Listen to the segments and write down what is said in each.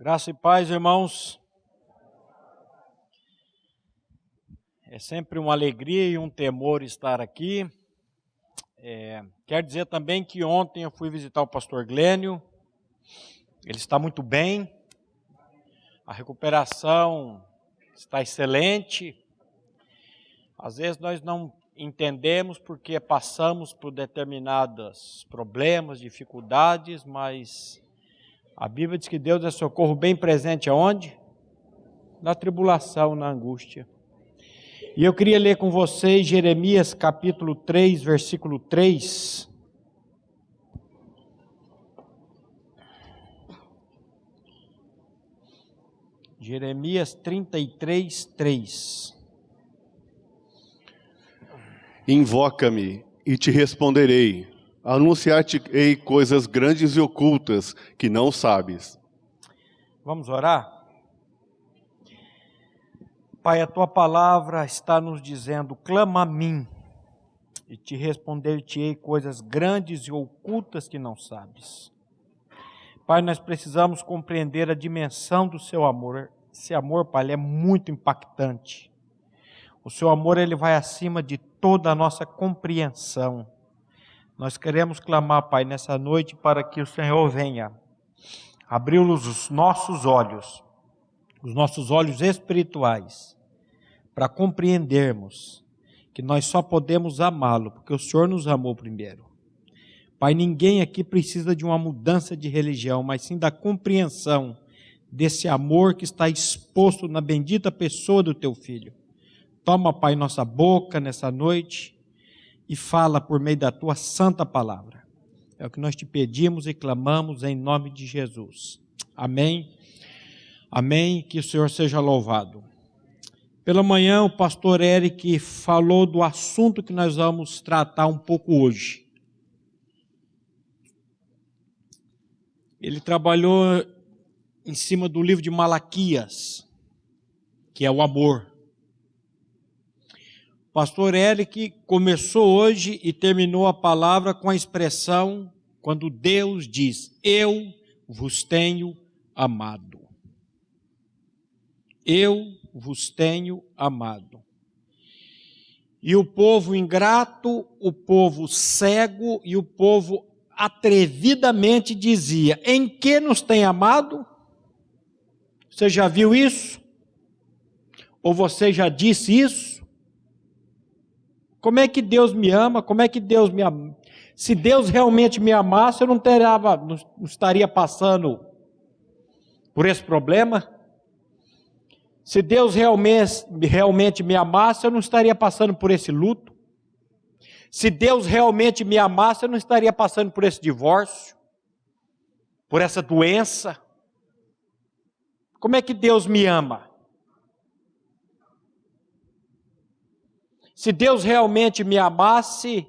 Graça e paz, irmãos. É sempre uma alegria e um temor estar aqui. Quero dizer também que ontem eu fui visitar o pastor Glênio. Ele está muito bem. A recuperação está excelente. Às vezes nós não entendemos porque passamos por determinados problemas, dificuldades, mas a Bíblia diz que Deus é socorro bem presente aonde? Na tribulação, na angústia. E eu queria ler com vocês Jeremias capítulo 3, versículo 3. Jeremias 33, 3. Invoca-me e te responderei. Anunciar-te-ei coisas grandes e ocultas que não sabes. Vamos orar? Pai, a tua palavra está nos dizendo: clama a mim e te responder-te-ei coisas grandes e ocultas que não sabes. Pai, nós precisamos compreender a dimensão do seu amor. Esse amor, Pai, ele é muito impactante. O seu amor, ele vai acima de toda a nossa compreensão. Nós queremos clamar, Pai, nessa noite para que o Senhor venha abrir os nossos olhos espirituais, para compreendermos que nós só podemos amá-lo porque o Senhor nos amou primeiro. Pai, ninguém aqui precisa de uma mudança de religião, mas sim da compreensão desse amor que está exposto na bendita pessoa do teu Filho. Toma, Pai, nossa boca nessa noite e fala por meio da tua santa palavra. É o que nós te pedimos e clamamos em nome de Jesus. Amém. Amém. Que o Senhor seja louvado. Pela manhã, o pastor Eric falou do assunto que nós vamos tratar um pouco hoje. Ele trabalhou em cima do livro de Malaquias, que é o amor. O pastor Eric começou hoje e terminou a palavra com a expressão, quando Deus diz: eu vos tenho amado. Eu vos tenho amado. E o povo ingrato, o povo cego e o povo atrevidamente dizia: em que nos tem amado? Você já viu isso? Ou você já disse isso? Como é que Deus me ama? Como é que Deus me ama? Se Deus realmente me amasse, eu não estaria passando por esse problema. Se Deus realmente me amasse, eu não estaria passando por esse luto. Se Deus realmente me amasse, eu não estaria passando por esse divórcio, por essa doença. Como é que Deus me ama? Se Deus realmente me amasse,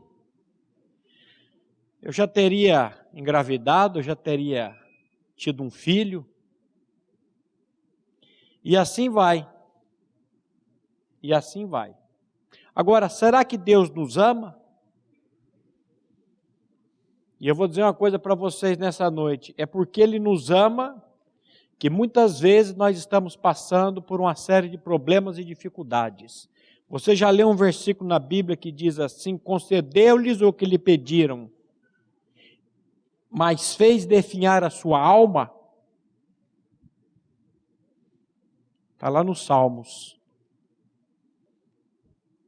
eu já teria engravidado, eu já teria tido um filho. E assim vai. E assim vai. Agora, será que Deus nos ama? E eu vou dizer uma coisa para vocês nessa noite. É porque Ele nos ama que muitas vezes nós estamos passando por uma série de problemas e dificuldades. Você já leu um versículo na Bíblia que diz assim: concedeu-lhes o que lhe pediram, mas fez definhar a sua alma? Está lá nos Salmos.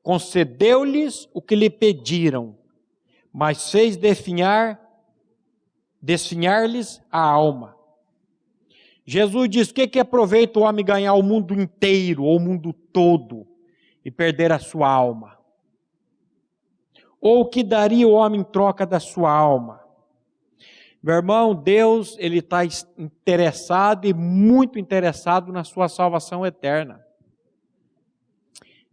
Concedeu-lhes o que lhe pediram, mas fez desfinhar-lhes a alma. Jesus diz: o que aproveita o homem ganhar o mundo inteiro, ou o mundo todo, e perder a sua alma? Ou o que daria o homem em troca da sua alma? Meu irmão, Deus, Ele está interessado e muito interessado na sua salvação eterna.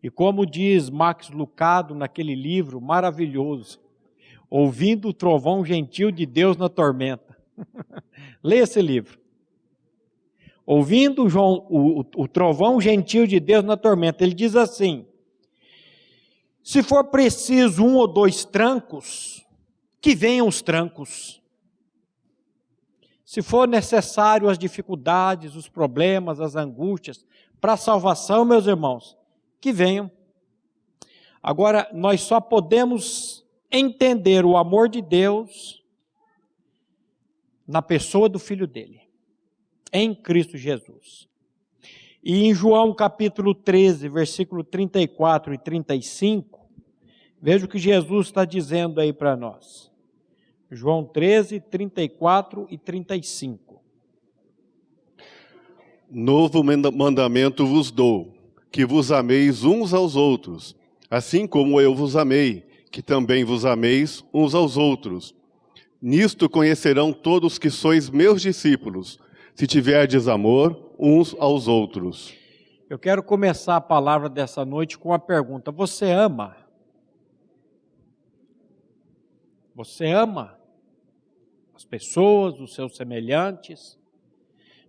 E como diz Max Lucado naquele livro maravilhoso, Ouvindo o Trovão Gentil de Deus na Tormenta. Leia esse livro. Ouvindo o Trovão Gentil de Deus na Tormenta. Ele diz assim: se for preciso 1 ou 2 trancos, que venham os trancos. Se for necessário as dificuldades, os problemas, as angústias, para a salvação, meus irmãos, que venham. Agora, nós só podemos entender o amor de Deus na pessoa do Filho dele, em Cristo Jesus. E em João capítulo 13, versículo 34 e 35, veja o que Jesus está dizendo aí para nós. João 13, 34 e 35. Novo mandamento vos dou, que vos ameis uns aos outros, assim como eu vos amei, que também vos ameis uns aos outros. Nisto conhecerão todos que sois meus discípulos, se tiverdes amor uns aos outros. Eu quero começar a palavra dessa noite com uma pergunta. Você ama? Você ama as pessoas, os seus semelhantes?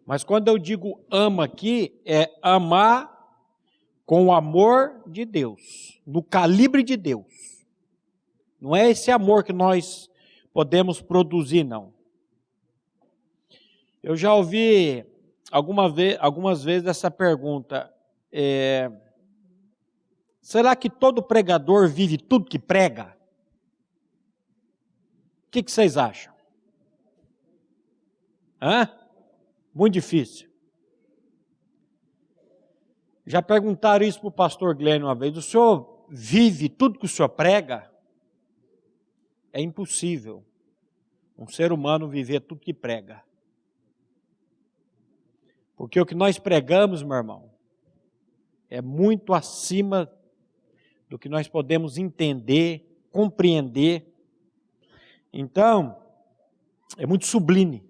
Mas quando eu digo ama aqui, é amar com o amor de Deus, no calibre de Deus. Não é esse amor que nós podemos produzir, não. Eu já ouvi algumas vezes essa pergunta, será que todo pregador vive tudo que prega? O que vocês acham? Muito difícil. Já perguntaram isso para o pastor Glenn uma vez, o senhor vive tudo que o senhor prega? É impossível um ser humano viver tudo que prega. Porque o que nós pregamos, meu irmão, é muito acima do que nós podemos entender, compreender. Então, é muito sublime.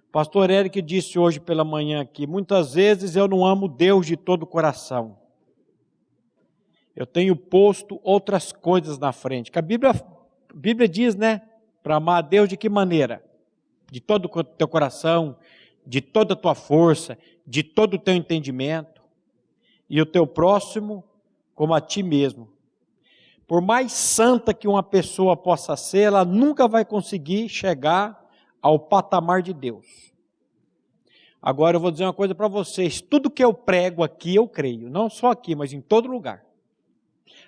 O pastor Eric disse hoje pela manhã aqui, muitas vezes eu não amo Deus de todo o coração. Eu tenho posto outras coisas na frente. Que a Bíblia diz, né? Para amar a Deus de que maneira? De todo o teu coração, de toda a tua força, de todo o teu entendimento. E o teu próximo como a ti mesmo. Por mais santa que uma pessoa possa ser, ela nunca vai conseguir chegar ao patamar de Deus. Agora eu vou dizer uma coisa para vocês, tudo que eu prego aqui eu creio, não só aqui, mas em todo lugar.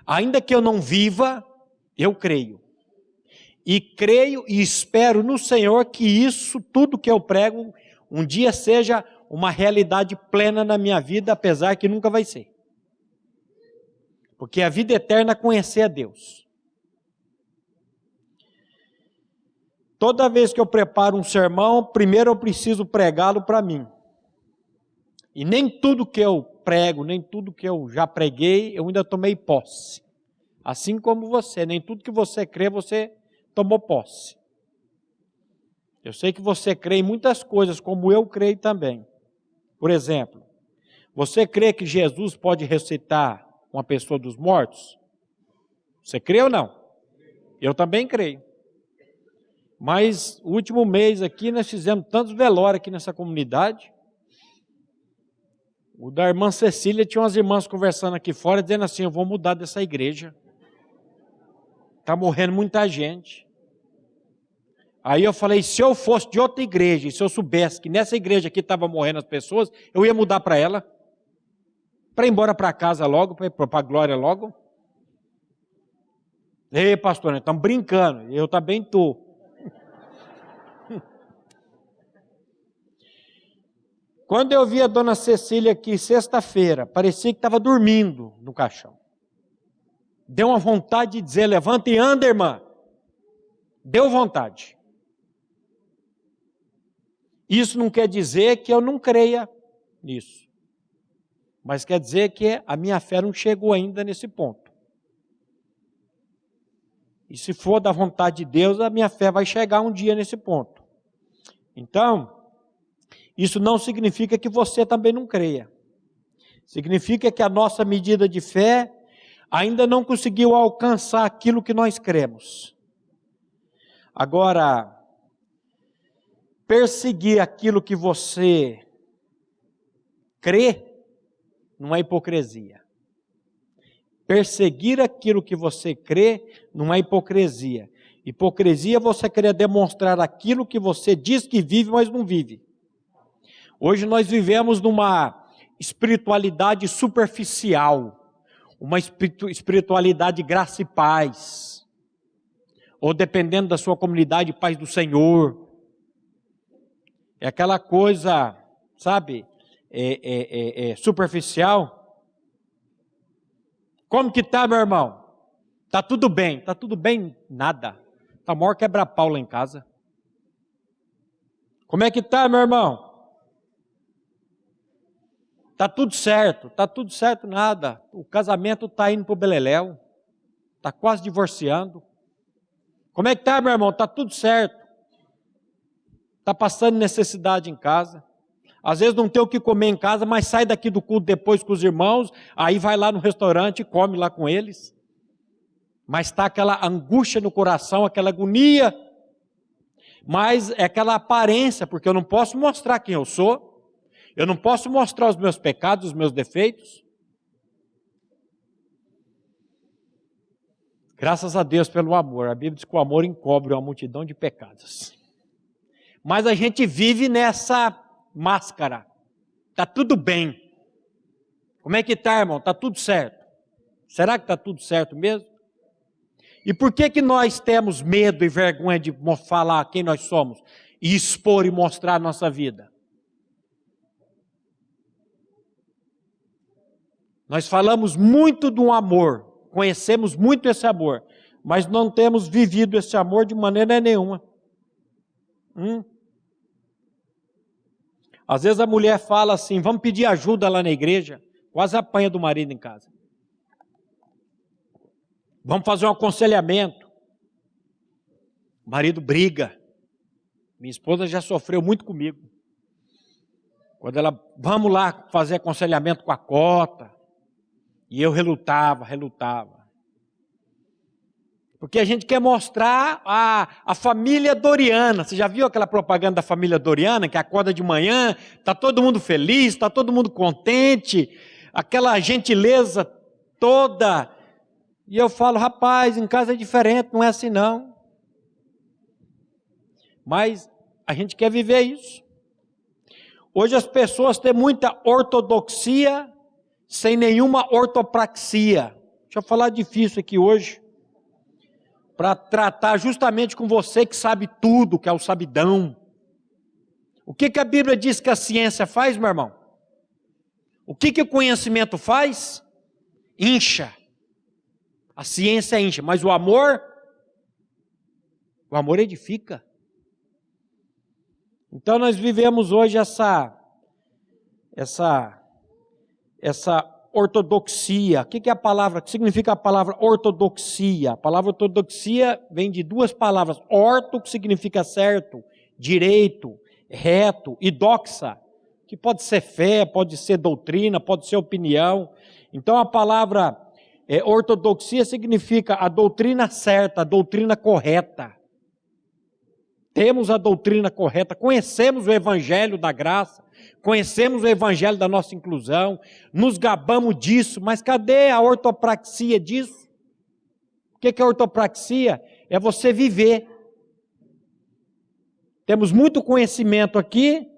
Ainda que eu não viva, eu creio. E creio e espero no Senhor que isso, tudo que eu prego, um dia seja uma realidade plena na minha vida, apesar que nunca vai ser. Porque a vida eterna é conhecer a Deus. Toda vez que eu preparo um sermão, primeiro eu preciso pregá-lo para mim. E nem tudo que eu prego, nem tudo que eu já preguei, eu ainda tomei posse. Assim como você, nem tudo que você crê, você tomou posse. Eu sei que você crê em muitas coisas, como eu creio também. Por exemplo, você crê que Jesus pode ressuscitar uma pessoa dos mortos? Você crê ou não? Eu também creio. Mas, o último mês aqui, nós fizemos tantos velórios aqui nessa comunidade. O da irmã Cecília, tinha umas irmãs conversando aqui fora, dizendo assim, eu vou mudar dessa igreja. Está morrendo muita gente. Aí eu falei, se eu fosse de outra igreja, e se eu soubesse que nessa igreja aqui estava morrendo as pessoas, eu ia mudar para ela. Para ir embora para casa logo, para a glória logo. Ei, pastor, nós estamos brincando, eu também estou. Quando eu vi a dona Cecília aqui, sexta-feira, parecia que estava dormindo no caixão. Deu uma vontade de dizer, levanta e anda, irmã. Deu vontade. Isso não quer dizer que eu não creia nisso. Mas quer dizer que a minha fé não chegou ainda nesse ponto. E se for da vontade de Deus, a minha fé vai chegar um dia nesse ponto. Então, isso não significa que você também não creia. Significa que a nossa medida de fé ainda não conseguiu alcançar aquilo que nós cremos. Agora, perseguir aquilo que você crê não é hipocrisia. Perseguir aquilo que você crê não é hipocrisia. Hipocrisia é você querer demonstrar aquilo que você diz que vive, mas não vive. Hoje nós vivemos numa espiritualidade superficial, uma espiritualidade graça e paz, ou dependendo da sua comunidade, paz do Senhor. É aquela coisa, sabe, superficial. Como que tá, meu irmão? Tá tudo bem? Tá tudo bem? Nada. Tá maior quebra-pau lá em casa. Como é que tá, meu irmão? Tá tudo certo? Tá tudo certo, nada. O casamento tá indo pro beleléu. Tá quase divorciando. Como é que tá, meu irmão? Tá tudo certo. Tá passando necessidade em casa. Às vezes não tem o que comer em casa, mas sai daqui do culto depois com os irmãos, aí vai lá no restaurante e come lá com eles. Mas está aquela angústia no coração, aquela agonia, mas é aquela aparência, porque eu não posso mostrar quem eu sou, eu não posso mostrar os meus pecados, os meus defeitos. Graças a Deus pelo amor, a Bíblia diz que o amor encobre uma multidão de pecados. Mas a gente vive nessa máscara, está tudo bem. Como é que está, irmão? Está tudo certo. Será que está tudo certo mesmo? E por que nós temos medo e vergonha de falar quem nós somos e expor e mostrar a nossa vida? Nós falamos muito do amor, conhecemos muito esse amor, mas não temos vivido esse amor de maneira nenhuma. Às vezes a mulher fala assim, vamos pedir ajuda lá na igreja, quase apanha do marido em casa. Vamos fazer um aconselhamento. O marido briga. Minha esposa já sofreu muito comigo. Quando ela, vamos lá fazer aconselhamento com a cota. E eu relutava. Porque a gente quer mostrar a família Doriana. Você já viu aquela propaganda da família Doriana, que acorda de manhã, está todo mundo feliz, está todo mundo contente, aquela gentileza toda. E eu falo, rapaz, em casa é diferente, não é assim não. Mas a gente quer viver isso. Hoje as pessoas têm muita ortodoxia sem nenhuma ortopraxia. Deixa eu falar difícil aqui hoje, para tratar justamente com você que sabe tudo, que é o sabidão. O que a Bíblia diz que a ciência faz, meu irmão? O que o conhecimento faz? Incha. A ciência incha, mas o amor edifica. Então nós vivemos hoje essa ortodoxia. O que é a palavra? O que significa a palavra ortodoxia? A palavra ortodoxia vem de duas palavras. Orto, que significa certo, direito, reto, e doxa, que pode ser fé, pode ser doutrina, pode ser opinião. Então a palavra ortodoxia significa a doutrina certa, a doutrina correta. Temos a doutrina correta, conhecemos o evangelho da graça, conhecemos o evangelho da nossa inclusão, nos gabamos disso, mas cadê a ortopraxia disso? O que é ortopraxia? É você viver. Temos muito conhecimento aqui,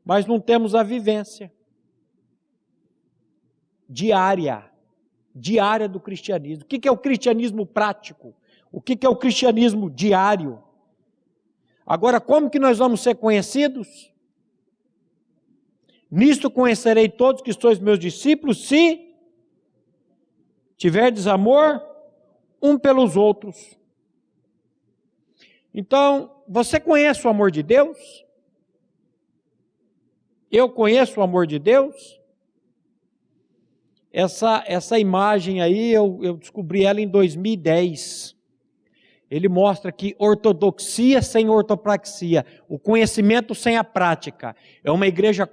mas não temos a vivência diária do cristianismo. O que é o cristianismo prático? O que é o cristianismo diário? Agora, como que nós vamos ser conhecidos? Nisto conhecerei todos que sois meus discípulos, se tiverdes amor um pelos outros. Então, você conhece o amor de Deus? Eu conheço o amor de Deus? Essa imagem aí, eu descobri ela em 2010. Ele mostra que ortodoxia sem ortopraxia, o conhecimento sem a prática, é uma igreja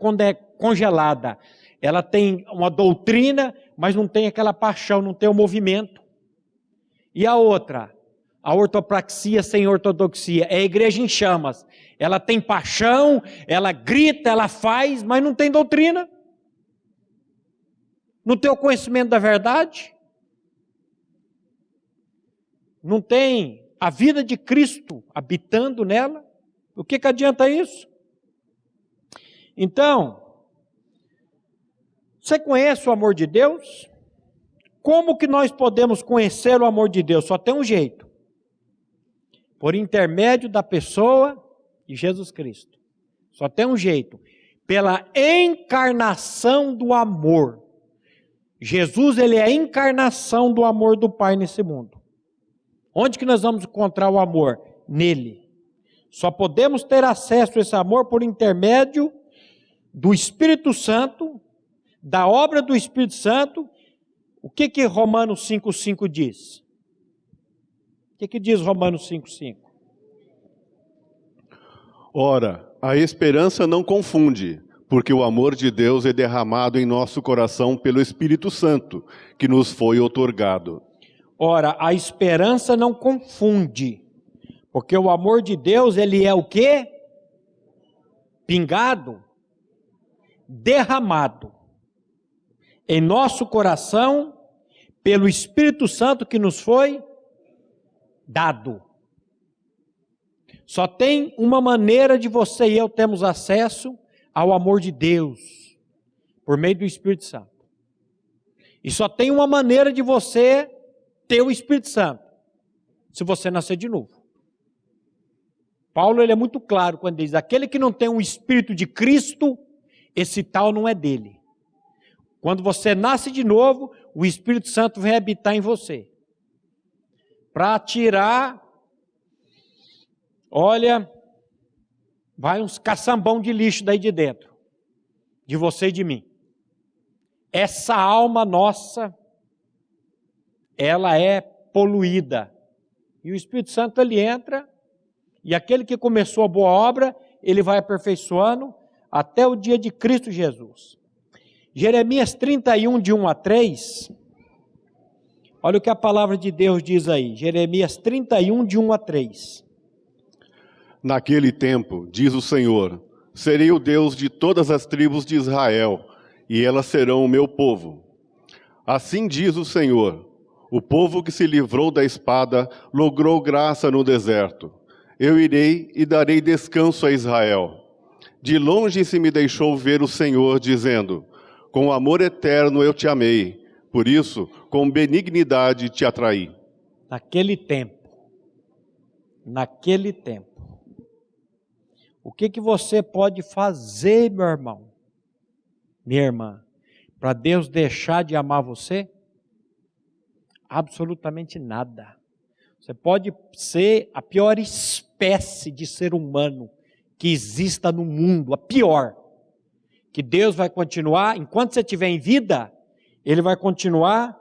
congelada. Ela tem uma doutrina, mas não tem aquela paixão, não tem o movimento. E a outra, a ortopraxia sem ortodoxia, é a igreja em chamas. Ela tem paixão, ela grita, ela faz, mas não tem doutrina. Não tem o conhecimento da verdade. não tem a vida de Cristo habitando nela, o que adianta isso? Então, você conhece o amor de Deus? Como que nós podemos conhecer o amor de Deus? Só tem um jeito. Por intermédio da pessoa de Jesus Cristo. Só tem um jeito. Pela encarnação do amor. Jesus, ele é a encarnação do amor do Pai nesse mundo. Onde que nós vamos encontrar o amor? Nele. Só podemos ter acesso a esse amor por intermédio do Espírito Santo, da obra do Espírito Santo. O que Romanos 5,5 diz? O que diz Romanos 5,5? Ora, a esperança não confunde, porque o amor de Deus é derramado em nosso coração pelo Espírito Santo, que nos foi outorgado. Ora, a esperança não confunde, porque o amor de Deus, ele é o quê? Pingado, derramado em nosso coração pelo Espírito Santo que nos foi dado. Só tem uma maneira de você e eu termos acesso ao amor de Deus, por meio do Espírito Santo. E só tem uma maneira de você ter o Espírito Santo, se você nascer de novo. Paulo, ele é muito claro quando diz, aquele que não tem o Espírito de Cristo, esse tal não é dele. Quando você nasce de novo, o Espírito Santo vem habitar em você. Para tirar, olha, vai uns caçambão de lixo daí de dentro, de você e de mim. Essa alma nossa, ela é poluída. E o Espírito Santo, ele entra, e aquele que começou a boa obra, ele vai aperfeiçoando até o dia de Cristo Jesus. Jeremias 31, de 1 a 3, olha o que a palavra de Deus diz aí. Jeremias 31, de 1 a 3. Naquele tempo, diz o Senhor, serei o Deus de todas as tribos de Israel, e elas serão o meu povo. Assim diz o Senhor, o povo que se livrou da espada logrou graça no deserto. Eu irei e darei descanso a Israel. De longe se me deixou ver o Senhor, dizendo, com amor eterno eu te amei, por isso, com benignidade te atraí. Naquele tempo, o que você pode fazer, meu irmão, minha irmã, para Deus deixar de amar você? Absolutamente nada. Você pode ser a pior espécie de ser humano que exista no mundo, a pior. Que Deus vai continuar, enquanto você estiver em vida, Ele vai continuar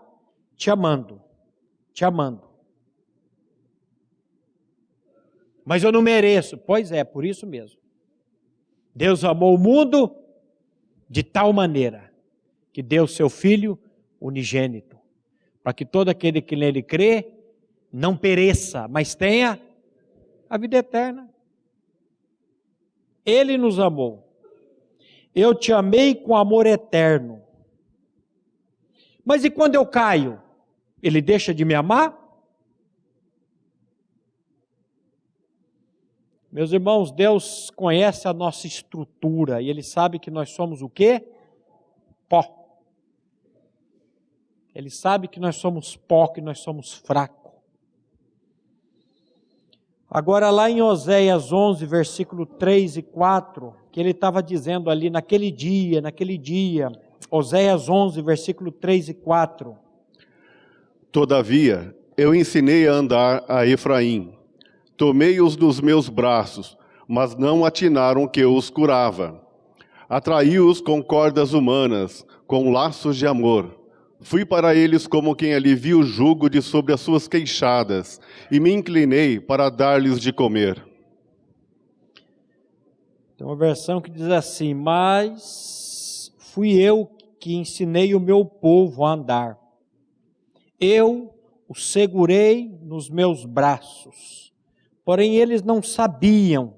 te amando, te amando. Mas eu não mereço. Pois é, por isso mesmo. Deus amou o mundo de tal maneira que deu seu Filho unigênito, para que todo aquele que nele crê não pereça, mas tenha a vida eterna. Ele nos amou. Eu te amei com amor eterno. Mas e quando eu caio? Ele deixa de me amar? Meus irmãos, Deus conhece a nossa estrutura e Ele sabe que nós somos o quê? Pó. Ele sabe que nós somos pó, que nós somos fracos. Agora lá em Oséias 11, versículo 3 e 4, que ele estava dizendo ali naquele dia, Oséias 11, versículo 3 e 4. Todavia, eu ensinei a andar a Efraim, tomei-os nos meus braços, mas não atinaram que eu os curava. Atraí-os com cordas humanas, com laços de amor. Fui para eles como quem alivia o jugo de sobre as suas queixadas, e me inclinei para dar-lhes de comer. Tem uma versão que diz assim, mas fui eu que ensinei o meu povo a andar. Eu o segurei nos meus braços, porém eles não sabiam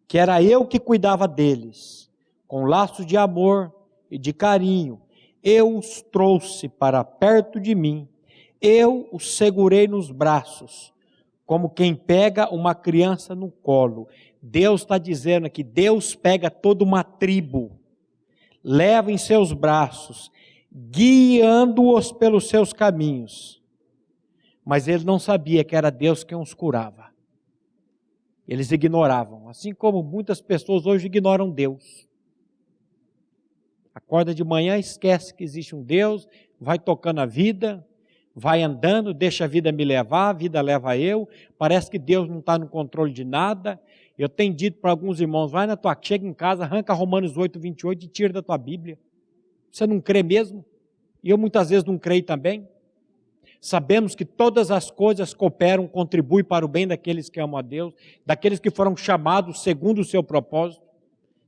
que era eu que cuidava deles, com laços de amor e de carinho. Eu os trouxe para perto de mim, eu o segurei nos braços, como quem pega uma criança no colo. Deus está dizendo que Deus pega toda uma tribo, leva em seus braços, guiando-os pelos seus caminhos. Mas ele não sabia que era Deus quem os curava. Eles ignoravam, assim como muitas pessoas hoje ignoram Deus. Acorda de manhã, esquece que existe um Deus, vai tocando a vida, vai andando, deixa a vida me levar, a vida leva eu, parece que Deus não está no controle de nada. Eu tenho dito para alguns irmãos, chega em casa, arranca Romanos 8:28 e tira da tua Bíblia. Você não crê mesmo? E eu muitas vezes não creio também. Sabemos que todas as coisas cooperam, contribuem para o bem daqueles que amam a Deus, daqueles que foram chamados segundo o seu propósito.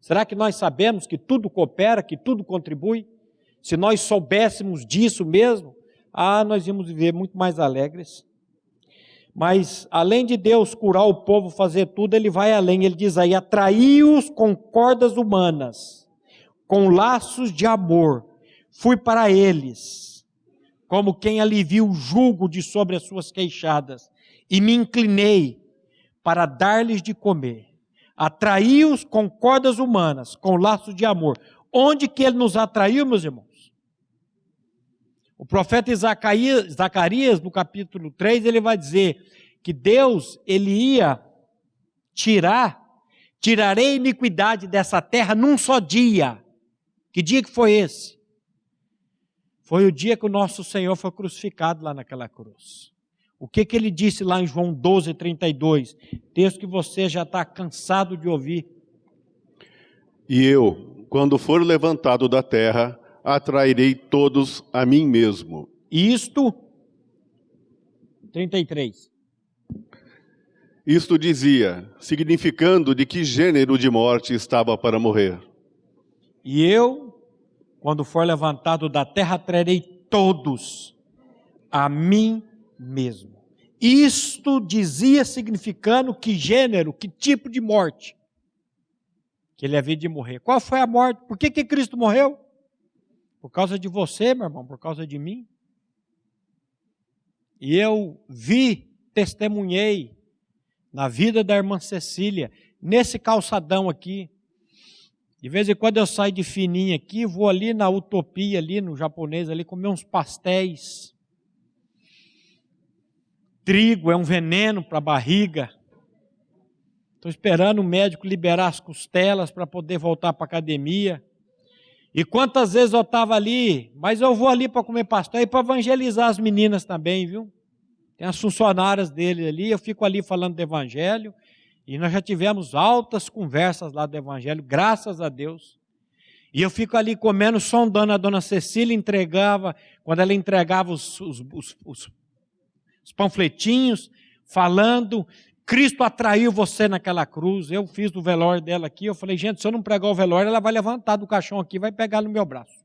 Será que nós sabemos que tudo coopera, que tudo contribui? Se nós soubéssemos disso mesmo, nós íamos viver muito mais alegres. Mas, além de Deus curar o povo, fazer tudo, Ele vai além. Ele diz aí, atraí-os com cordas humanas, com laços de amor. Fui para eles, como quem alivia o jugo de sobre as suas queixadas, e me inclinei para dar-lhes de comer. Atraí-os com cordas humanas, com laços de amor. Onde que Ele nos atraiu, meus irmãos? O profeta Zacarias, no capítulo 3, ele vai dizer que Deus, Ele ia tirarei a iniquidade dessa terra num só dia. Que dia que foi esse? Foi o dia que o nosso Senhor foi crucificado lá naquela cruz. O que Ele disse lá em João 12:32? Texto que você já está cansado de ouvir. E eu, quando for levantado da terra, atrairei todos a mim mesmo. Isto, 33. Isto dizia, significando de que gênero de morte estava para morrer. E eu, quando for levantado da terra, atrairei todos a mim mesmo. Isto dizia, significando que gênero, que tipo de morte que Ele havia de morrer. Qual foi a morte? Por que Cristo morreu? Por causa de você, meu irmão, por causa de mim. E eu testemunhei na vida da irmã Cecília, nesse calçadão aqui. De vez em quando eu saio de fininho aqui, vou ali na Utopia, ali no japonês, ali comer uns pastéis. Trigo é um veneno para a barriga. Estou esperando o médico liberar as costelas para poder voltar para a academia. E quantas vezes eu estava ali, mas eu vou ali para comer pastel e para evangelizar as meninas também, viu? Tem as funcionárias dele ali, eu fico ali falando do evangelho, e nós já tivemos altas conversas lá do evangelho, graças a Deus. E eu fico ali comendo, sondando a dona Cecília, quando ela entregava os panfletinhos, falando, Cristo atraiu você naquela cruz. Eu fiz do velório dela aqui, eu falei, gente, se eu não pregar o velório, ela vai levantar do caixão aqui, vai pegar no meu braço.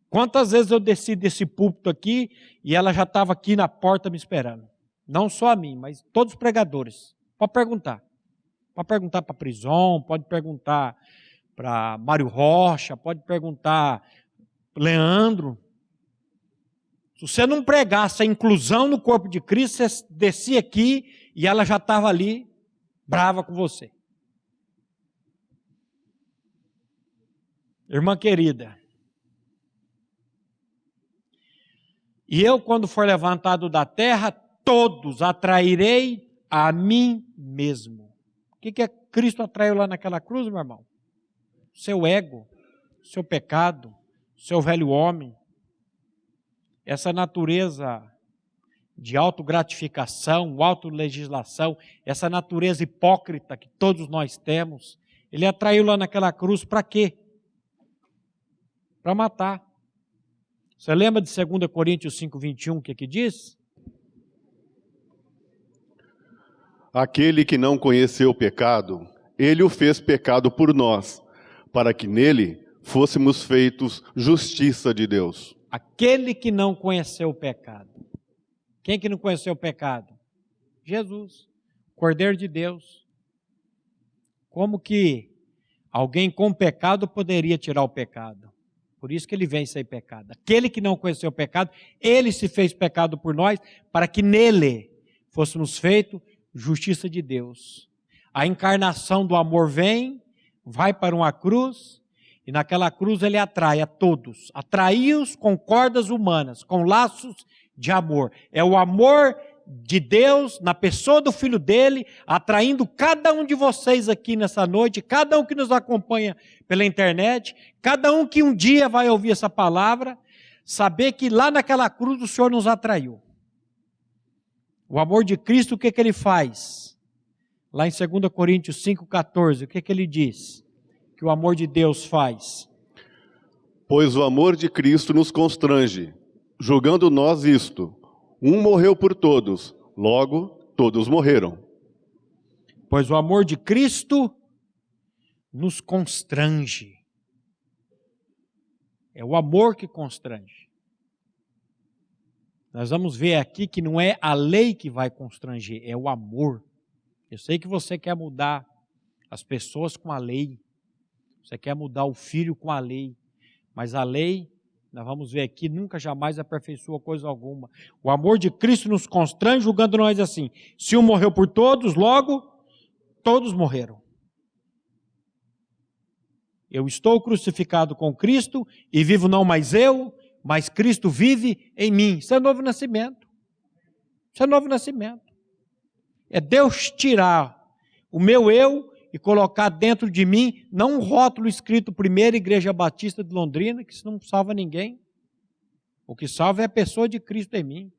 Quantas vezes eu desci desse púlpito aqui, e ela já estava aqui na porta me esperando. Não só a mim, mas todos os pregadores. Pode perguntar. Pode perguntar para Prison, pode perguntar para Mário Rocha, pode perguntar para Leandro. Se você não pregasse a inclusão no corpo de Cristo, você descia aqui e ela já estava ali, brava com você. Irmã querida, e eu, quando for levantado da terra, todos atrairei a mim mesmo. O que Cristo atraiu lá naquela cruz, meu irmão? Seu ego, seu pecado, seu velho homem. Essa natureza de autogratificação, autolegislação, essa natureza hipócrita que todos nós temos, Ele atraiu lá naquela cruz para quê? Para matar. Você lembra de 2 Coríntios 5:21, o que diz? Aquele que não conheceu o pecado, Ele o fez pecado por nós, para que nele fôssemos feitos justiça de Deus. Aquele que não conheceu o pecado. Quem que não conheceu o pecado? Jesus, Cordeiro de Deus. Como que alguém com pecado poderia tirar o pecado? Por isso que ele vem sem pecado. Aquele que não conheceu o pecado, ele se fez pecado por nós, para que nele fôssemos feitos justiça de Deus. A encarnação do amor vem, vai para uma cruz, e naquela cruz ele atrai a todos. Atraiu-os com cordas humanas, com laços de amor. É o amor de Deus, na pessoa do Filho dele, atraindo cada um de vocês aqui nessa noite, cada um que nos acompanha pela internet, cada um que um dia vai ouvir essa palavra, saber que lá naquela cruz o Senhor nos atraiu. O amor de Cristo, o que ele faz? Lá em 2 Coríntios 5,14, o que ele diz? Que o amor de Deus faz? Pois o amor de Cristo nos constrange, julgando nós isto: um morreu por todos, logo todos morreram. Pois o amor de Cristo nos constrange. É o amor que constrange. Nós vamos ver aqui que não é a lei que vai constranger, é o amor. Eu sei que você quer mudar as pessoas com a lei, você quer mudar o filho com a lei, mas a lei, nós vamos ver aqui, nunca jamais aperfeiçoa coisa alguma. O amor de Cristo nos constrange, julgando nós assim: se um morreu por todos, logo todos morreram. Eu estou crucificado com Cristo e vivo não mais eu, mas Cristo vive em mim. Isso é novo nascimento. Isso é novo nascimento. É Deus tirar o meu eu e colocar dentro de mim, não um rótulo escrito Primeira Igreja Batista de Londrina, que isso não salva ninguém. O que salva é a pessoa de Cristo em mim.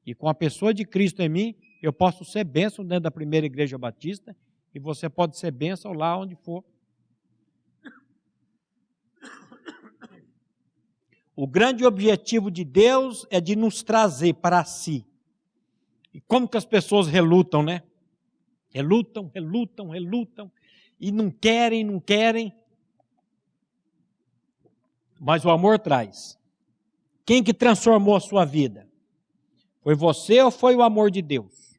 E com a pessoa de Cristo em mim, eu posso ser bênção dentro da Primeira Igreja Batista, e você pode ser bênção lá onde for. O grande objetivo de Deus é de nos trazer para si. E como que as pessoas relutam, né? Relutam, e não querem. Mas o amor traz. Quem que transformou a sua vida? Foi você ou foi o amor de Deus?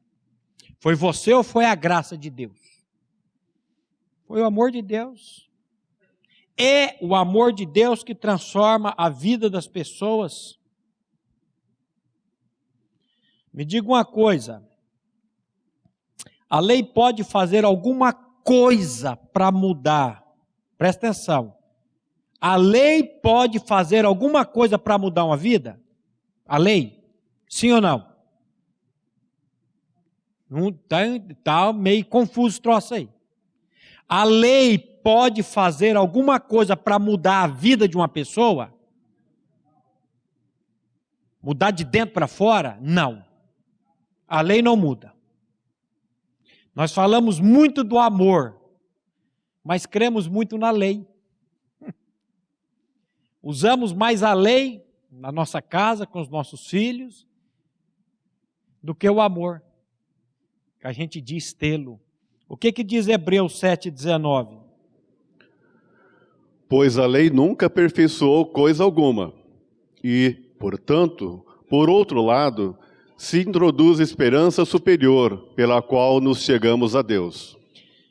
Foi você ou foi a graça de Deus? Foi o amor de Deus. É o amor de Deus que transforma a vida das pessoas. Me diga uma coisa, a lei pode fazer alguma coisa para mudar, presta atenção, a lei pode fazer alguma coisa para mudar uma vida? A lei? Sim ou não? Está meio confuso esse troço aí. A lei pode fazer alguma coisa para mudar a vida de uma pessoa? Mudar de dentro para fora? Não. A lei não muda. Nós falamos muito do amor, mas cremos muito na lei. Usamos mais a lei na nossa casa, com os nossos filhos, do que o amor, que a gente diz tê-lo. O que diz Hebreus 7,19? Pois a lei nunca aperfeiçoou coisa alguma, e, portanto, por outro lado, se introduz esperança superior, pela qual nos chegamos a Deus.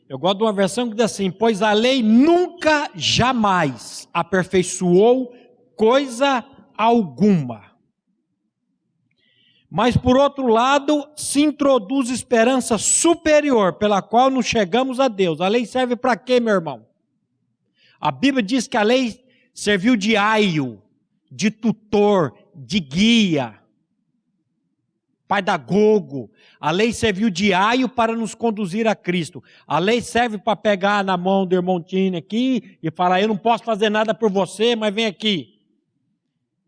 Eu gosto de uma versão que diz assim: pois a lei nunca, jamais aperfeiçoou coisa alguma. Mas, por outro lado, se introduz esperança superior, pela qual nos chegamos a Deus. A lei serve para quê, meu irmão? A Bíblia diz que a lei serviu de aio, de tutor, de guia, pedagogo. A lei serviu de aio para nos conduzir a Cristo. A lei serve para pegar na mão do irmão Tine aqui e falar: eu não posso fazer nada por você, mas vem aqui.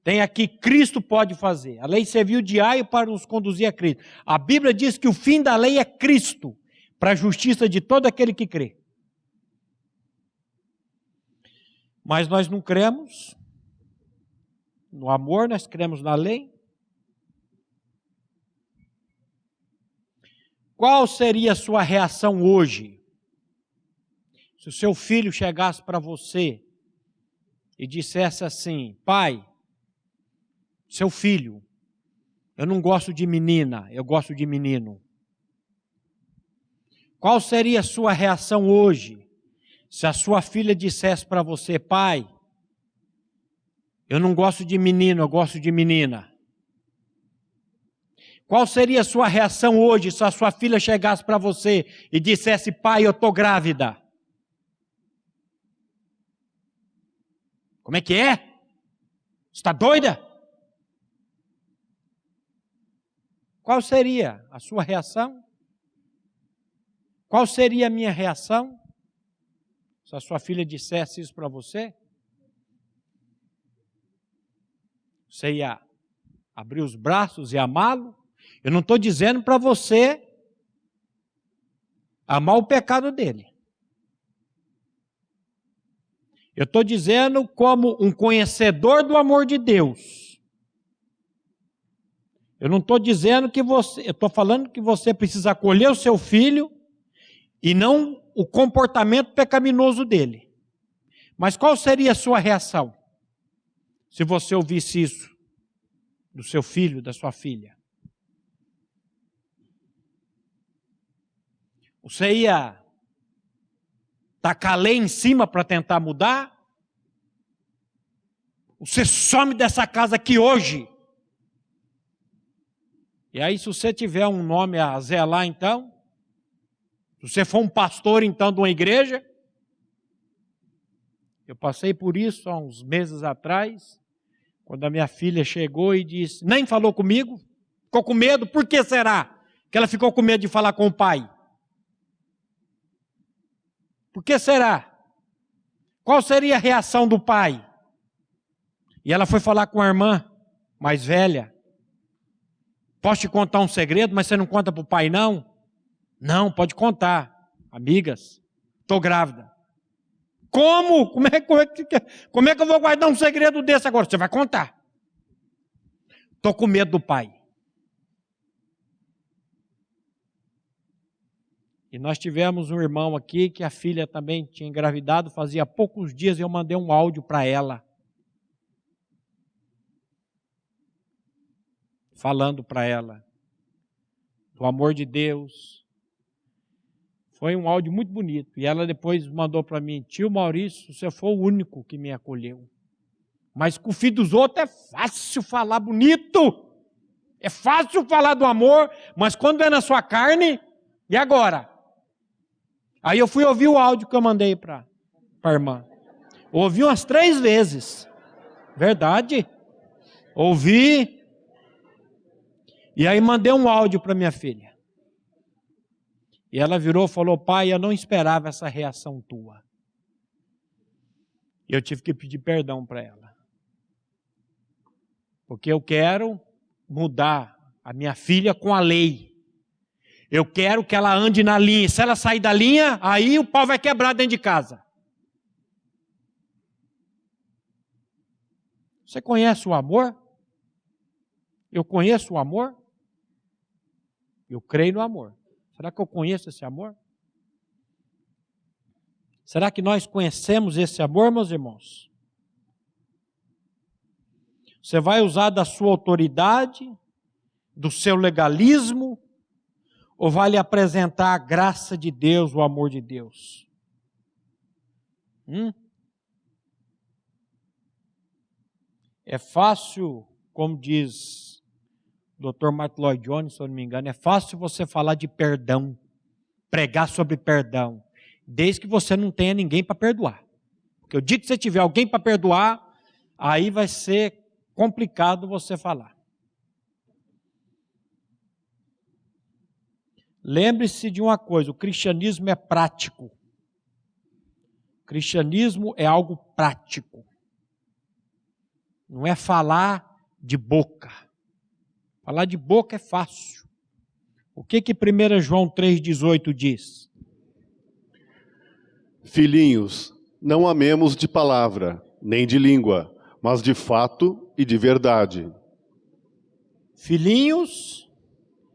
Tem aqui, Cristo pode fazer. A lei serviu de aio para nos conduzir a Cristo. A Bíblia diz que o fim da lei é Cristo, para a justiça de todo aquele que crê. Mas nós não cremos no amor, nós cremos na lei. Qual seria a sua reação hoje? Se o seu filho chegasse para você e dissesse assim: pai, seu filho, eu não gosto de menina, eu gosto de menino. Qual seria a sua reação hoje se a sua filha dissesse para você: pai, Eu não gosto de menino, eu gosto de menina. Qual seria a sua reação hoje se a sua filha chegasse para você e dissesse: pai, eu estou grávida? Como é que é? Você está doida? Qual seria a sua reação? Qual seria a minha reação se a sua filha dissesse isso para você? Você ia abrir os braços e amá-lo? Eu não estou dizendo para você amar o pecado dele. Eu estou dizendo como um conhecedor do amor de Deus. Eu não estou dizendo que você... Eu estou falando que você precisa acolher o seu filho e não o comportamento pecaminoso dele. Mas qual seria a sua reação se você ouvisse isso do seu filho, da sua filha? Você ia tacar lei em cima para tentar mudar? Você some dessa casa aqui hoje. E aí, se você tiver um nome a zelar, então, se você for um pastor, então, de uma igreja, eu passei por isso há uns meses atrás, quando a minha filha chegou e disse, nem falou comigo, ficou com medo. Por que será que ela ficou com medo de falar com o pai? Por que será? Qual seria a reação do pai? E ela foi falar com a irmã mais velha. Posso te contar um segredo, mas você não conta para o pai, não? Não, pode contar. Amigas, estou grávida. Como? Como é que eu vou guardar um segredo desse agora? Você vai contar. Estou com medo do pai. E nós tivemos um irmão aqui que a filha também tinha engravidado, fazia poucos dias eu mandei um áudio para ela. Falando para ela do amor de Deus. Foi um áudio muito bonito. E ela depois mandou para mim, tio Maurício, você foi o único que me acolheu. Mas com o filho dos outros é fácil falar bonito. É fácil falar do amor, mas quando é na sua carne, e agora? Aí eu fui ouvir o áudio que eu mandei para a irmã. Ouvi umas 3 vezes. Verdade. Ouvi. E aí mandei um áudio para minha filha. E ela virou e falou, pai, eu não esperava essa reação tua. E eu tive que pedir perdão para ela. Porque eu quero mudar a minha filha com a lei. Eu quero que ela ande na linha. Se ela sair da linha, aí o pau vai quebrar dentro de casa. Você conhece o amor? Eu conheço o amor? Eu creio no amor. Será que eu conheço esse amor? Será que nós conhecemos esse amor, meus irmãos? Você vai usar da sua autoridade, do seu legalismo, ou vai lhe apresentar a graça de Deus, o amor de Deus? É fácil, como diz o Dr. Martin Lloyd Jones, se eu não me engano, é fácil você falar de perdão, pregar sobre perdão, desde que você não tenha ninguém para perdoar. Porque o dia que você tiver alguém para perdoar, aí vai ser complicado você falar. Lembre-se de uma coisa, o cristianismo é prático. O cristianismo é algo prático. Não é falar de boca. Falar de boca é fácil. O que 1 João 3,18 diz? Filhinhos, não amemos de palavra, nem de língua, mas de fato e de verdade. Filhinhos,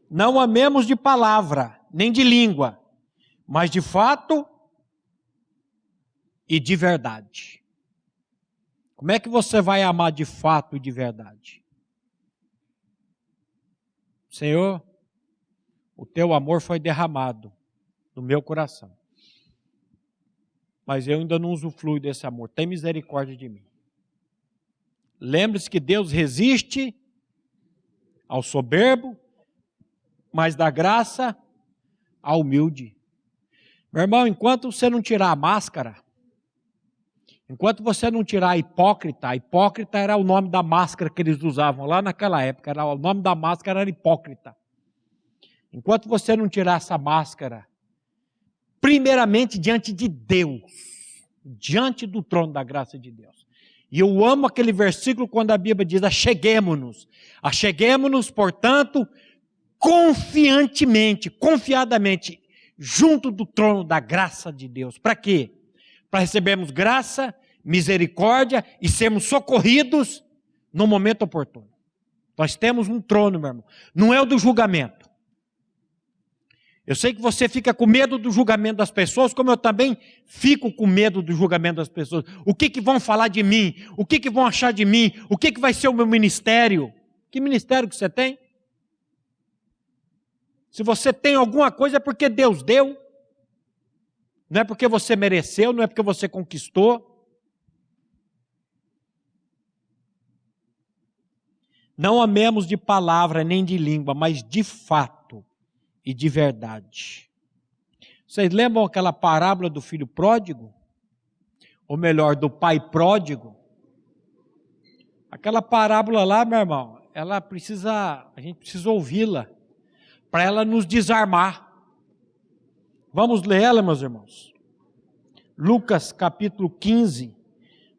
não amemos de palavra, nem de língua, mas de fato e de verdade. Como é que você vai amar de fato e de verdade? Senhor, o teu amor foi derramado no meu coração. Mas eu ainda não usufruo desse amor. Tem misericórdia de mim. Lembre-se que Deus resiste ao soberbo, mas dá graça ao humilde. Meu irmão, enquanto você não tirar a máscara, enquanto você não tirar a hipócrita era o nome da máscara que eles usavam lá naquela época, o nome da máscara era hipócrita. Enquanto você não tirar essa máscara, primeiramente diante de Deus, diante do trono da graça de Deus. E eu amo aquele versículo quando a Bíblia diz: acheguemo-nos. Acheguemo-nos, portanto, confiantemente, confiadamente, junto do trono da graça de Deus. Para quê? Para recebermos graça, misericórdia e sermos socorridos no momento oportuno. Nós temos um trono, meu irmão. Não é o do julgamento. Eu sei que você fica com medo do julgamento das pessoas, como eu também fico com medo do julgamento das pessoas. O que vão falar de mim? O que vão achar de mim? O que vai ser o meu ministério? Que ministério que você tem? Se você tem alguma coisa é porque Deus deu. Não é porque você mereceu, não é porque você conquistou. Não amemos de palavra nem de língua, mas de fato e de verdade. Vocês lembram aquela parábola do filho pródigo? Ou melhor, do pai pródigo? Aquela parábola lá, meu irmão, a gente precisa ouvi-la, para ela nos desarmar. Vamos ler ela, meus irmãos. Lucas capítulo 15,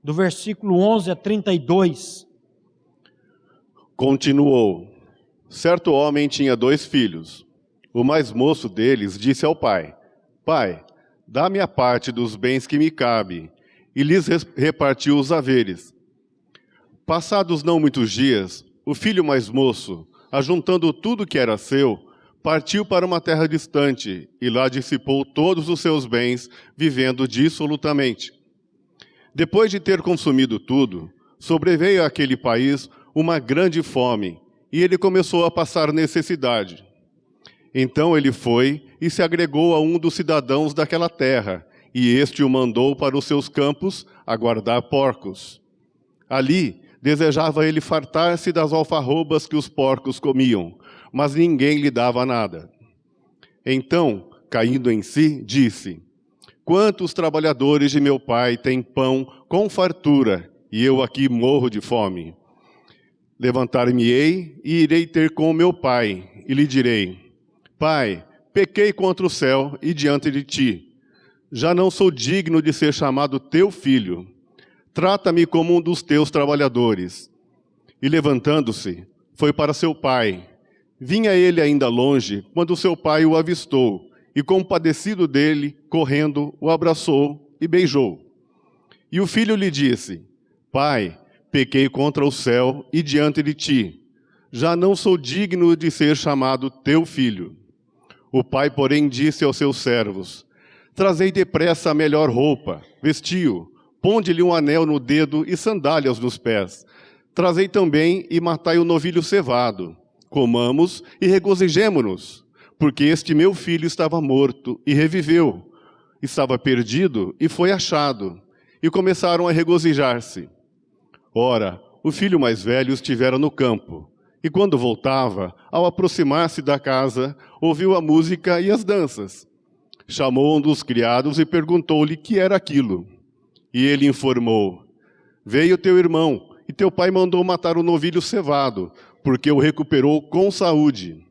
do versículo 11 a 32. Continuou: certo homem tinha 2 filhos. O mais moço deles disse ao pai: Pai, dá-me a parte dos bens que me cabe. E lhes repartiu os haveres. Passados não muitos dias, o filho mais moço, ajuntando tudo que era seu, partiu para uma terra distante e lá dissipou todos os seus bens, vivendo dissolutamente. Depois de ter consumido tudo, sobreveio àquele país uma grande fome, e ele começou a passar necessidade. Então ele foi e se agregou a um dos cidadãos daquela terra, e este o mandou para os seus campos a guardar porcos. Ali desejava ele fartar-se das alfarrobas que os porcos comiam, mas ninguém lhe dava nada. Então, caindo em si, disse: Quantos trabalhadores de meu pai têm pão com fartura, e eu aqui morro de fome? Levantar-me-ei e irei ter com meu pai, e lhe direi: Pai, pequei contra o céu e diante de ti. Já não sou digno de ser chamado teu filho. Trata-me como um dos teus trabalhadores. E levantando-se, foi para seu pai. Vinha ele ainda longe, quando seu pai o avistou, e compadecido dele, correndo, o abraçou e beijou. E o filho lhe disse: Pai, pequei contra o céu e diante de ti. Já não sou digno de ser chamado teu filho. O pai, porém, disse aos seus servos: Trazei depressa a melhor roupa, vestiu, ponde-lhe um anel no dedo e sandálias nos pés. Trazei também e matai o novilho cevado. Comamos e regozijemo-nos, porque este meu filho estava morto e reviveu. Estava perdido e foi achado. E começaram a regozijar-se. Ora, o filho mais velho estivera no campo. E quando voltava, ao aproximar-se da casa, ouviu a música e as danças. Chamou um dos criados e perguntou-lhe que era aquilo. E ele informou: Veio teu irmão, e teu pai mandou matar o novilho cevado, porque o recuperou com saúde.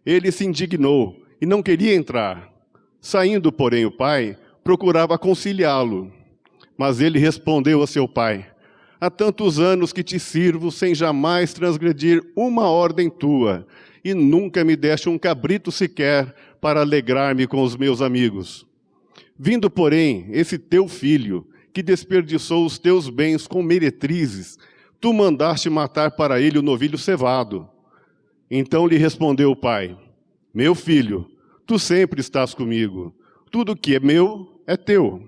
Ele se indignou e não queria entrar. Saindo, porém, o pai procurava conciliá-lo. Mas ele respondeu a seu pai: Há tantos anos que te sirvo sem jamais transgredir uma ordem tua, e nunca me deste um cabrito sequer para alegrar-me com os meus amigos. Vindo, porém, esse teu filho, que desperdiçou os teus bens com meretrizes, tu mandaste matar para ele o novilho cevado. Então lhe respondeu o pai: Meu filho, tu sempre estás comigo. Tudo que é meu é teu.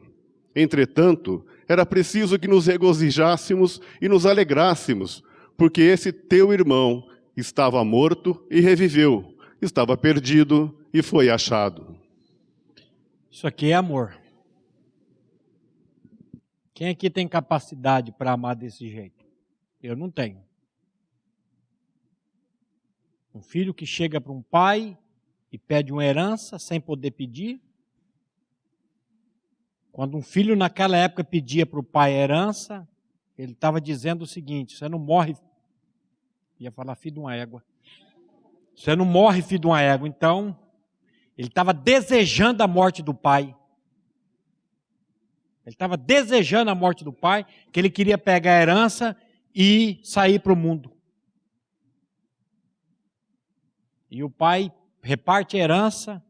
Entretanto, era preciso que nos regozijássemos e nos alegrássemos, porque esse teu irmão estava morto e reviveu, estava perdido e foi achado. Isso aqui é amor. Quem aqui tem capacidade para amar desse jeito? Eu não tenho. Um filho que chega para um pai e pede uma herança sem poder pedir. Quando um filho naquela época pedia para o pai herança, ele estava dizendo o seguinte: você não morre, ia falar filho de uma égua, você não morre filho de uma égua. Então, ele estava desejando a morte do pai. Ele estava desejando a morte do pai, que ele queria pegar a herança e sair para o mundo. E o pai reparte a herança,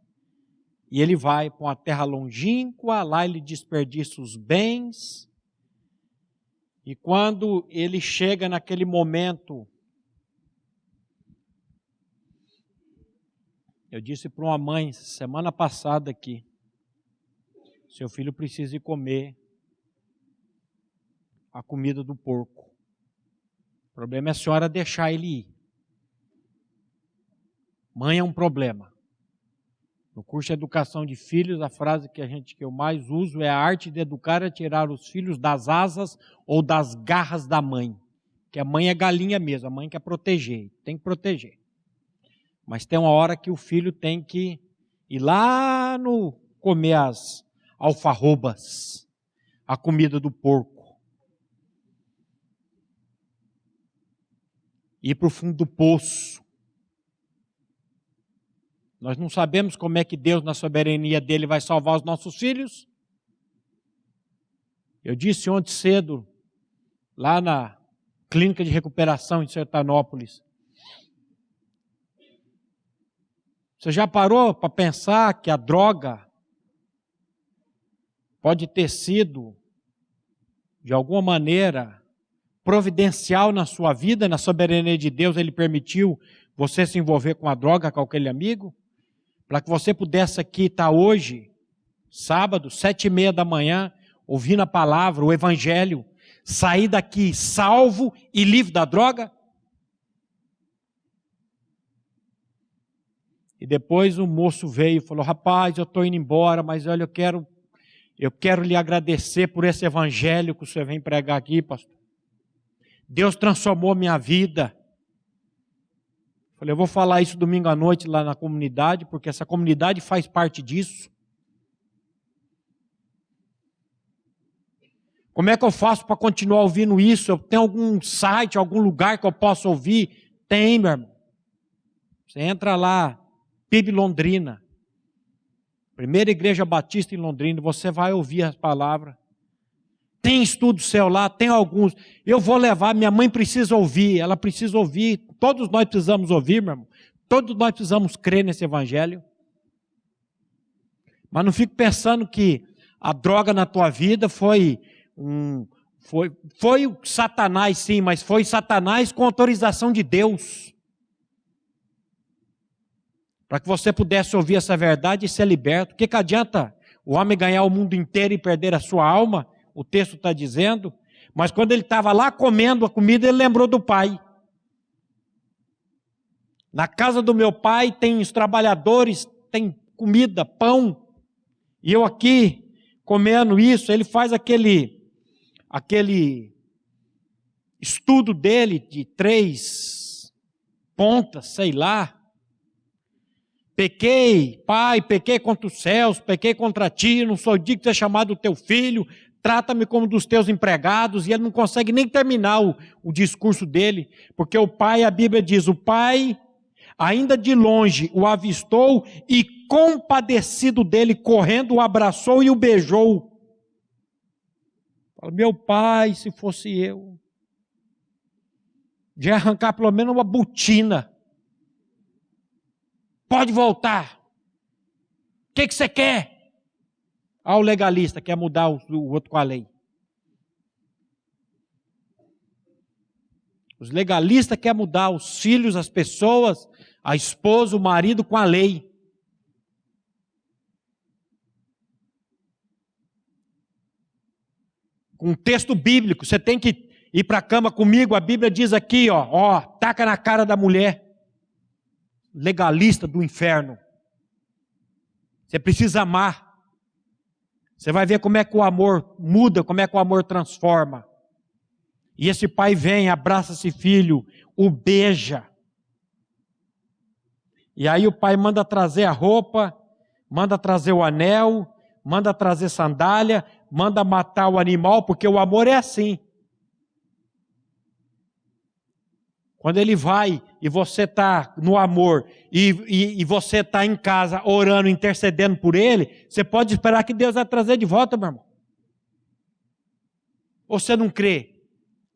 e ele vai para uma terra longínqua, lá ele desperdiça os bens. E quando ele chega naquele momento, eu disse para uma mãe, semana passada aqui, seu filho precisa ir comer a comida do porco. O problema é a senhora deixar ele ir. Mãe é um problema. No curso de educação de filhos, a frase que eu mais uso é: a arte de educar é tirar os filhos das asas ou das garras da mãe. Que a mãe é galinha mesmo, a mãe quer proteger, tem que proteger. Mas tem uma hora que o filho tem que ir lá no comer as alfarrobas, a comida do porco. Ir para o fundo do poço. Nós não sabemos como é que Deus, na soberania dele, vai salvar os nossos filhos. Eu disse ontem cedo, lá na clínica de recuperação em Sertanópolis, você já parou para pensar que a droga pode ter sido, de alguma maneira, providencial na sua vida? Na soberania de Deus, ele permitiu você se envolver com a droga, com aquele amigo? Para que você pudesse aqui estar hoje, sábado, 7:30 da manhã, ouvindo a palavra, o evangelho, sair daqui salvo e livre da droga? E depois o moço veio e falou: rapaz, eu estou indo embora, mas olha, eu quero lhe agradecer por esse evangelho que o senhor vem pregar aqui, pastor. Deus transformou minha vida. Falei, eu vou falar isso domingo à noite lá na comunidade, porque essa comunidade faz parte disso. Como é que eu faço para continuar ouvindo isso? Eu tenho algum site, algum lugar que eu possa ouvir? Tem, meu irmão. Você entra lá, PIB Londrina, Primeira Igreja Batista em Londrina, você vai ouvir as palavras. Tem estudo seu lá, tem alguns. Eu vou levar, minha mãe precisa ouvir, ela precisa ouvir. Todos nós precisamos ouvir, meu irmão. Todos nós precisamos crer nesse evangelho. Mas não fique pensando que a droga na tua vida foi Satanás, sim, mas foi Satanás com autorização de Deus. Para que você pudesse ouvir essa verdade e ser liberto. O que adianta o homem ganhar o mundo inteiro e perder a sua alma? O texto está dizendo. Mas quando ele estava lá comendo a comida, ele lembrou do pai. Na casa do meu pai tem os trabalhadores, tem comida, pão. E eu aqui comendo isso. Ele faz aquele estudo dele de 3 pontas, sei lá. Pequei, pai, pequei contra os céus, pequei contra ti, não sou digno de ser chamado teu filho, trata-me como dos teus empregados. E ele não consegue nem terminar o discurso dele, porque o pai, a Bíblia diz, o pai, ainda de longe, o avistou e compadecido dele, correndo, o abraçou e o beijou. Fala, meu pai, se fosse eu, de arrancar pelo menos uma botina. Pode voltar. O que você quer? Ah, o legalista quer mudar o outro com a lei. Os legalistas querem mudar os filhos, as pessoas, a esposa, o marido com a lei. Com um texto bíblico, você tem que ir para a cama comigo, a Bíblia diz aqui, taca na cara da mulher. Legalista do inferno. Você precisa amar. Você vai ver como é que o amor muda, como é que o amor transforma. E esse pai vem, abraça esse filho, o beija. E aí o pai manda trazer a roupa, manda trazer o anel, manda trazer sandália, manda matar o animal, porque o amor é assim. Quando ele vai e você está no amor e você está em casa orando, intercedendo por ele, você pode esperar que Deus vai trazer de volta, meu irmão. Ou você não crê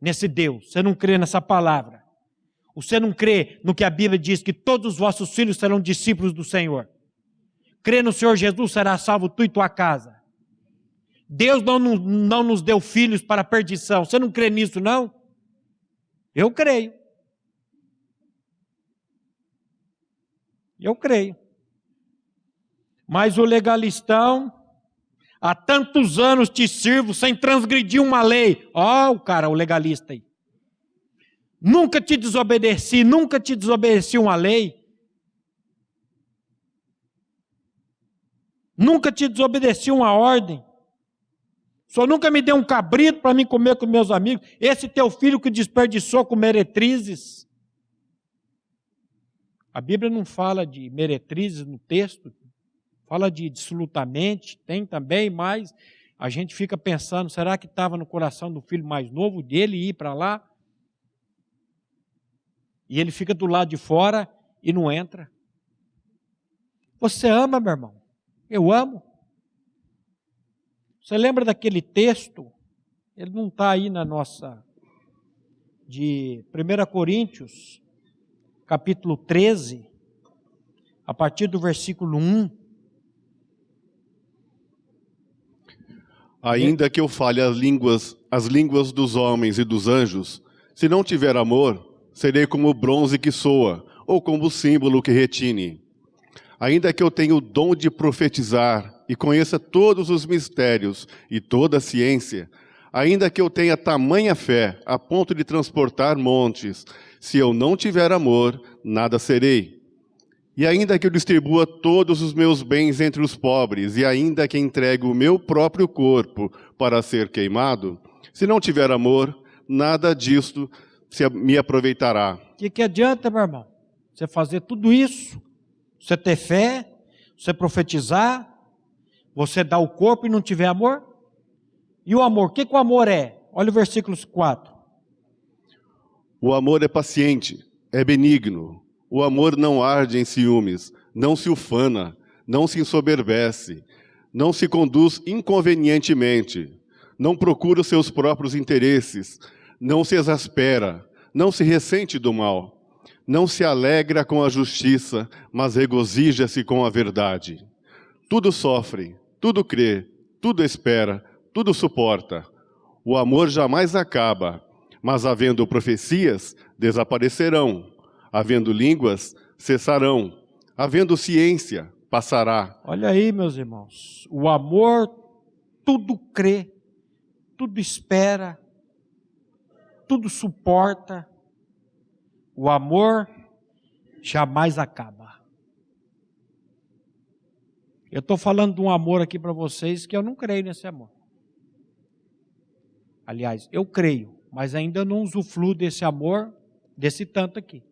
nesse Deus, você não crê nessa palavra. Você não crê no que a Bíblia diz, que todos os vossos filhos serão discípulos do Senhor. Crê no Senhor Jesus, será salvo tu e tua casa. Deus não nos deu filhos para a perdição. Você não crê nisso, não? Eu creio. Eu creio. Mas o legalistão, há tantos anos te sirvo sem transgredir uma lei. Ó, o cara, o legalista aí. Nunca te desobedeci uma lei. Nunca te desobedeci uma ordem. O Senhor nunca me deu um cabrito para mim comer com meus amigos. Esse teu filho que desperdiçou com meretrizes. A Bíblia não fala de meretrizes no texto. Fala de absolutamente, tem também, mas a gente fica pensando, será que estava no coração do filho mais novo dele ir para lá? E ele fica do lado de fora e não entra. Você ama, meu irmão? Eu amo. Você lembra daquele texto? Ele não está aí na nossa... de 1 Coríntios, capítulo 13, a partir do versículo 1. Ainda que eu fale as línguas dos homens e dos anjos, se não tiver amor, serei como o bronze que soa, ou como o símbolo que retine. Ainda que eu tenha o dom de profetizar e conheça todos os mistérios e toda a ciência, ainda que eu tenha tamanha fé a ponto de transportar montes, se eu não tiver amor, nada serei. E ainda que eu distribua todos os meus bens entre os pobres, e ainda que entregue o meu próprio corpo para ser queimado, se não tiver amor, nada disto me aproveitará. O que adianta, meu irmão? Você fazer tudo isso, você ter fé, você profetizar, você dar o corpo e não tiver amor? E o amor, o que o amor é? Olha o versículo 4. O amor é paciente, é benigno. O amor não arde em ciúmes, não se ufana, não se ensoberbece, não se conduz inconvenientemente, não procura os seus próprios interesses, não se exaspera, não se ressente do mal, não se alegra com a justiça, mas regozija-se com a verdade. Tudo sofre, tudo crê, tudo espera, tudo suporta. O amor jamais acaba, mas havendo profecias, desaparecerão. Havendo línguas, cessarão. Havendo ciência, passará. Olha aí, meus irmãos. O amor tudo crê, tudo espera, tudo suporta. O amor jamais acaba. Eu estou falando de um amor aqui para vocês que eu não creio nesse amor. Aliás, eu creio, mas ainda não usufruo desse amor, desse tanto aqui.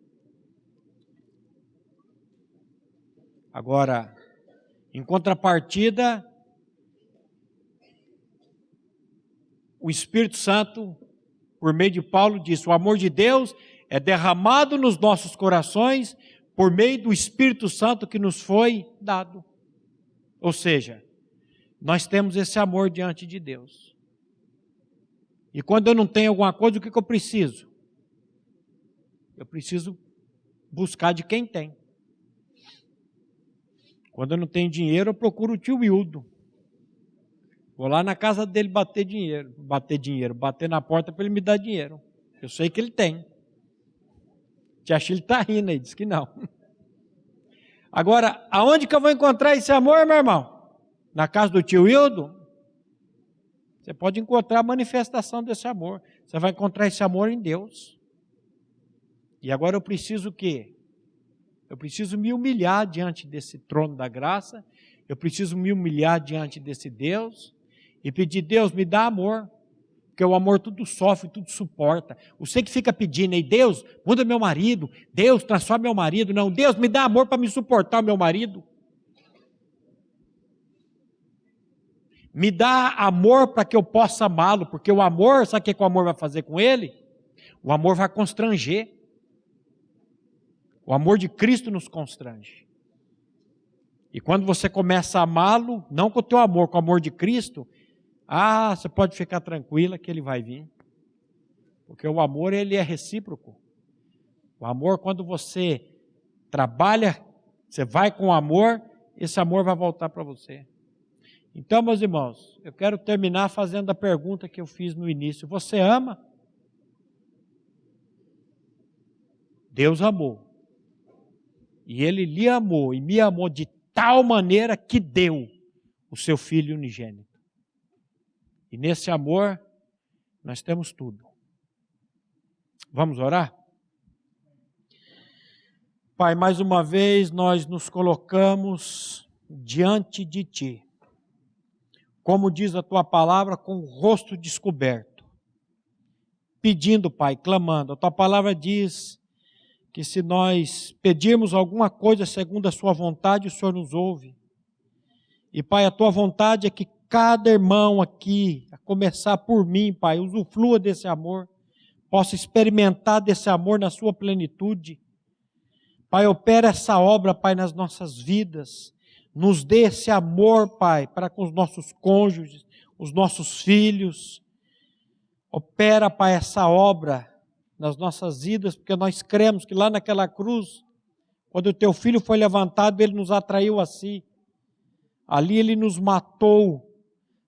Agora, em contrapartida, o Espírito Santo, por meio de Paulo, diz: o amor de Deus é derramado nos nossos corações por meio do Espírito Santo que nos foi dado. Ou seja, nós temos esse amor diante de Deus. E quando eu não tenho alguma coisa, o que eu preciso? Eu preciso buscar de quem tem. Quando eu não tenho dinheiro, eu procuro o tio Wildo. Vou lá na casa dele bater na porta para ele me dar dinheiro. Eu sei que ele tem. Tia Chile está rindo aí, diz que não. Agora, aonde que eu vou encontrar esse amor, meu irmão? Na casa do tio Wildo? Você pode encontrar a manifestação desse amor. Você vai encontrar esse amor em Deus. E agora eu preciso o quê? Eu preciso me humilhar diante desse trono da graça. Eu preciso me humilhar diante desse Deus e pedir: Deus, me dá amor. Porque o amor tudo sofre, tudo suporta. Você que fica pedindo aí, Deus, muda meu marido. Deus, transforma meu marido. Não, Deus, me dá amor para me suportar o meu marido. Me dá amor para que eu possa amá-lo. Porque o amor, sabe o que o amor vai fazer com ele? O amor vai constranger. O amor de Cristo nos constrange. E quando você começa a amá-lo, não com o teu amor, com o amor de Cristo, você pode ficar tranquila que ele vai vir. Porque o amor, ele é recíproco. O amor, quando você trabalha, você vai com amor, esse amor vai voltar para você. Então, meus irmãos, eu quero terminar fazendo a pergunta que eu fiz no início. Você ama? Deus amou. E Ele lhe amou e me amou de tal maneira que deu o seu Filho unigênito. E nesse amor, nós temos tudo. Vamos orar? Pai, mais uma vez nós nos colocamos diante de Ti. Como diz a Tua palavra, com o rosto descoberto. Pedindo, Pai, clamando. A Tua palavra diz que se nós pedirmos alguma coisa segundo a Sua vontade, o Senhor nos ouve. E, Pai, a Tua vontade é que cada irmão aqui, a começar por mim, Pai, usufrua desse amor, possa experimentar desse amor na sua plenitude. Pai, opera essa obra, Pai, nas nossas vidas. Nos dê esse amor, Pai, para com os nossos cônjuges, os nossos filhos. Opera, Pai, essa obra nas nossas vidas, porque nós cremos que lá naquela cruz, quando o Teu Filho foi levantado, Ele nos atraiu a Si. Ali Ele nos matou,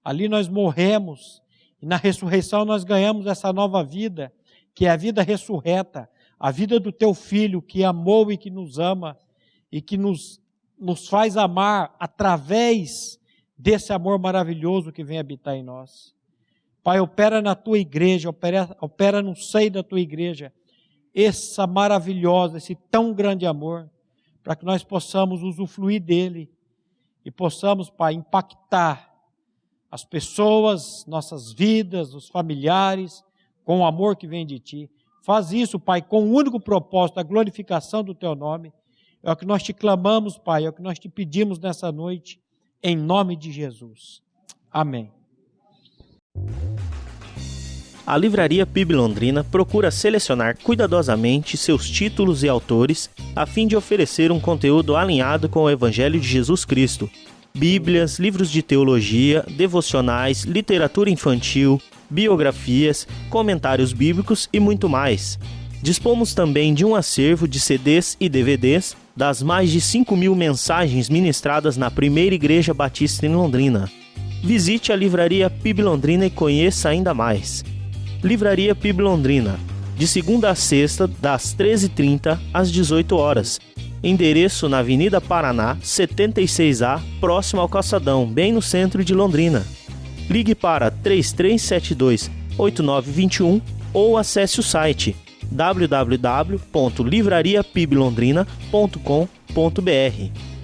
ali nós morremos, e na ressurreição nós ganhamos essa nova vida, que é a vida ressurreta, a vida do Teu Filho, que amou e que nos ama, e que nos faz amar através desse amor maravilhoso que vem habitar em nós. Pai, opera na Tua igreja, opera no seio da Tua igreja, essa maravilhosa, esse tão grande amor, para que nós possamos usufruir dele e possamos, Pai, impactar as pessoas, nossas vidas, os familiares, com o amor que vem de Ti. Faz isso, Pai, com o único propósito, a glorificação do Teu nome. É o que nós Te clamamos, Pai, é o que nós Te pedimos nessa noite, em nome de Jesus. Amém. A Livraria PIB Londrina procura selecionar cuidadosamente seus títulos e autores a fim de oferecer um conteúdo alinhado com o Evangelho de Jesus Cristo. Bíblias, livros de teologia, devocionais, literatura infantil, biografias, comentários bíblicos e muito mais. Dispomos também de um acervo de CDs e DVDs das mais de 5.000 mensagens ministradas na Primeira Igreja Batista em Londrina. Visite a Livraria PIB Londrina e conheça ainda mais. Livraria PIB Londrina, de segunda a sexta, das 13h30 às 18 horas. Endereço na Avenida Paraná, 76A, próximo ao Calçadão, bem no centro de Londrina. Ligue para 3372-8921 ou acesse o site www.livrariapiblondrina.com.br.